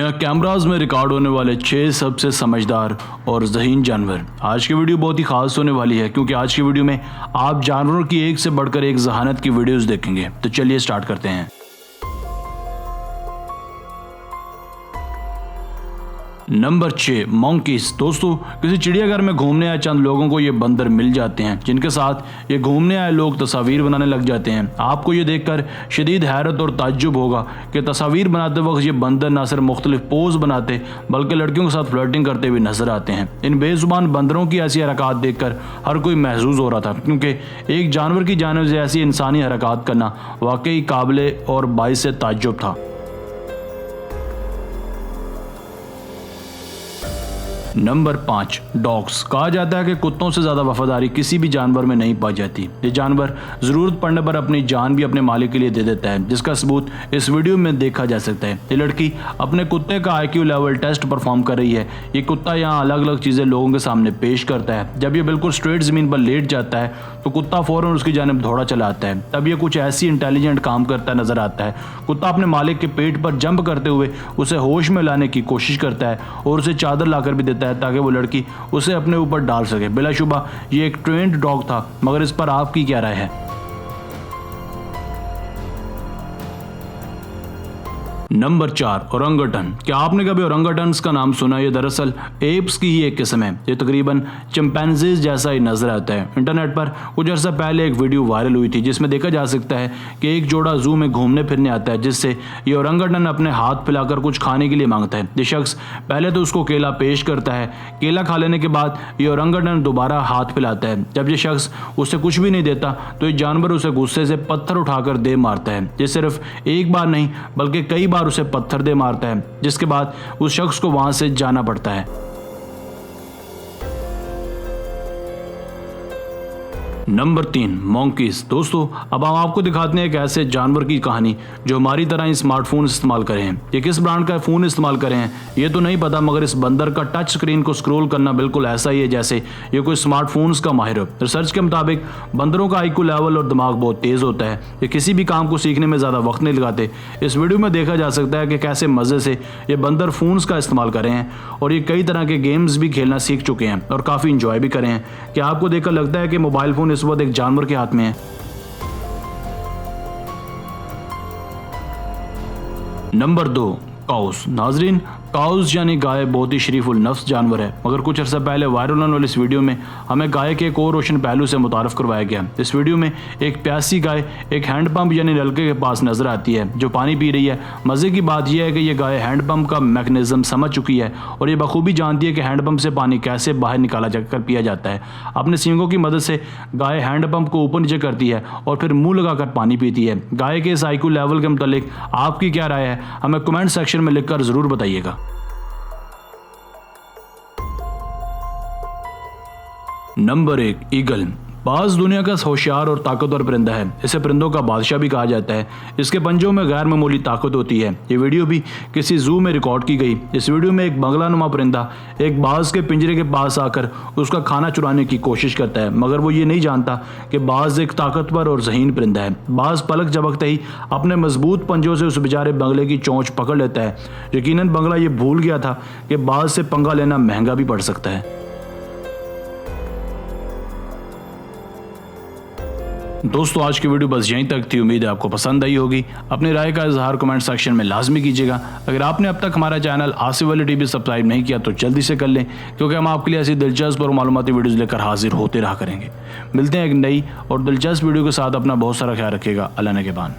दुनिया कैमराज में रिकॉर्ड होने वाले 6 सबसे समझदार और ज़हीन जानवर। आज की वीडियो बहुत ही खास होने वाली है क्योंकि आज की वीडियो में आप जानवरों की एक से बढ़कर एक ज़हानत की वीडियोस देखेंगे। तो चलिए स्टार्ट करते हैं। Number 6 monkeys. दोस्तों, किसी चिड़ियाघर में घूमने आए चंद लोगों को ये बंदर मिल जाते हैं जिनके साथ ये घूमने आए लोग तस्वीर बनाने लग जाते हैं। आपको ये देखकर शदीद हैरत और ताज्जुब होगा कि तस्वीर बनाते वक्त ये बंदर न सिर्फ मुख्तलिफ पोज बनाते बल्कि लड़कियों के साथ फ्लर्टिंग करते हुए नजर आते हैं। इन बेजुबान बंदरों की ऐसी हरकत देखकर हर कोई महसूस हो रहा था क्योंकि एक जानवर की जानिब से ऐसी इंसानी हरकत करना वाकई काबिल और बाइस से ताज्जुब था। Number 5 dogs. कहा जाता है कि कुत्तों से ज़्यादा वफादारी किसी भी जानवर में नहीं पाई जाती। ये जानवर ज़रूरत पड़ने पर अपनी जान भी अपने मालिक के लिए दे देता है, जिसका सबूत इस वीडियो में देखा जा सकता है। ये लड़की अपने कुत्ते का IQ लेवल टेस्ट परफॉर्म कर रही है। ये कुत्ता यहाँ अलग अलग चीज़ें लोगों के सामने पेश करता है। जब ये बिल्कुल स्ट्रेट ज़मीन पर लेट जाता है तो कुत्ता फ़ौरन उसकी जानिब दौड़ा चला आता है। तब ये कुछ ऐसी इंटेलिजेंट काम करता नजर आता है। कुत्ता अपने मालिक के पेट पर जंप करते हुए उसे होश में लाने की कोशिश करता है और उसे चादर लाकर भी देता है ताकि वो लड़की उसे अपने ऊपर डाल सके। बिलाशुबा ये एक ट्रेंड डॉग था, मगर इस पर आपकी क्या राय है? Number 4 Orangutan. क्या आपने कभी ओरंगटन्स का नाम सुना? ये दरअसल एप्स की ही एक किस्म है। ये तकरीबन चिंपैंजीज जैसा ही नजर आता है। इंटरनेट पर कुछ अर्सा पहले एक वीडियो वायरल हुई थी जिसमें देखा जा सकता है कि एक जोड़ा जू में घूमने फिरने आता है जिससे ये ओरंगटन अपने हाथ फैलाकर कुछ खाने के लिए मांगता है। ये शख्स पहले तो उसको केला पेश करता है। केला खा लेने के बाद ये ओरंगटन दोबारा हाथ फैलाता है। जब ये शख्स उसे कुछ भी नहीं देता तो ये जानवर उसे गुस्से से पत्थर उठाकर दे मारता है। ये सिर्फ एक बार नहीं बल्कि कई बार उसे पत्थर दे मारता है, जिसके बाद उस शख्स को वहां से जाना पड़ता है। Number 3 monkeys. दोस्तों, अब हम आपको दिखाते हैं एक ऐसे जानवर की कहानी जो हमारी तरह ही स्मार्टफोन इस्तेमाल करे हैं। ये किस ब्रांड का फ़ोन इस्तेमाल करे हैं ये तो नहीं पता, मगर इस बंदर का टच स्क्रीन को स्क्रॉल करना बिल्कुल ऐसा ही है जैसे ये कोई स्मार्टफोन्स का माहिर हो। रिसर्च के मुताबिक बंदरों का IQ लेवल और दिमाग बहुत तेज़ होता है। ये किसी भी काम को सीखने में ज़्यादा वक्त नहीं लगाते। इस वीडियो में देखा जा सकता है कि कैसे मज़े से ये बंदर फ़ोन्स का इस्तेमाल कर रहे हैं और ये कई तरह के गेम्स भी खेलना सीख चुके हैं और काफ़ी इंजॉय भी करें हैं। क्या आपको देखकर लगता है कि मोबाइल फ़ोन इस वक्त एक जानवर के हाथ में है? Number 2 cows. नाजरीन, काउस यानी गाय बहुत ही शरीफुल नफ्स जानवर है, मगर कुछ अर्सा पहले वायरल होने वाली इस वीडियो में हमें गाय के एक और रोशन पहलू से मुतारफ करवाया गया। इस वीडियो में एक प्यासी गाय एक हैंडपंप यानी नलके के पास नजर आती है जो पानी पी रही है। मज़े की बात यह है कि यह गाय हैंडपंप का मैकेनिज्म समझ चुकी है और ये बखूबी जानती है कि हैंडपंप से पानी कैसे बाहर निकाला जाकर पिया जाता है। अपने सींगों की मदद से गाय हैंडपंप को ऊपर नीचे करती है और फिर मुँह लगाकर पानी पीती है। गाय के इस IQ लेवल के मुतालिक आपकी क्या राय है? हमें कमेंट सेक्शन में लिखकर ज़रूर बताइएगा। Number 1 eagle. बाज दुनिया का होशियार और ताकतवर परिंदा है। इसे परिंदों का बादशाह भी कहा जाता है। इसके पंजों में गैर मामूली ताकत होती है। ये वीडियो भी किसी जू में रिकॉर्ड की गई। इस वीडियो में एक बंगलानुमा परिंदा एक बाज के पिंजरे के पास आकर उसका खाना चुराने की कोशिश करता है, मगर वो ये नहीं जानता कि बाज एक ताकतवर और ज़हीन परिंदा है। बाज पलक झपकते ही अपने मजबूत पंजों से उस बेचारे बंगले की चोंच पकड़ लेता है। यकीनन बंगला ये भूल गया था कि बाज से पंगा लेना महंगा भी पड़ सकता है। दोस्तों, आज की वीडियो बस यहीं तक थी। उम्मीद है आपको पसंद आई होगी। अपनी राय का इजहार कमेंट सेक्शन में लाजमी कीजिएगा। अगर आपने अब तक हमारा channel Asif Ali TV subscribe नहीं किया तो जल्दी से कर लें, क्योंकि हम आपके लिए ऐसी दिलचस्प और मालूमाती वीडियोस लेकर हाजिर होते रहा करेंगे। मिलते हैं एक नई और दिलचस्प वीडियो के साथ। अपना बहुत सारा ख्याल रखिएगा। अल्लाह ने के बान।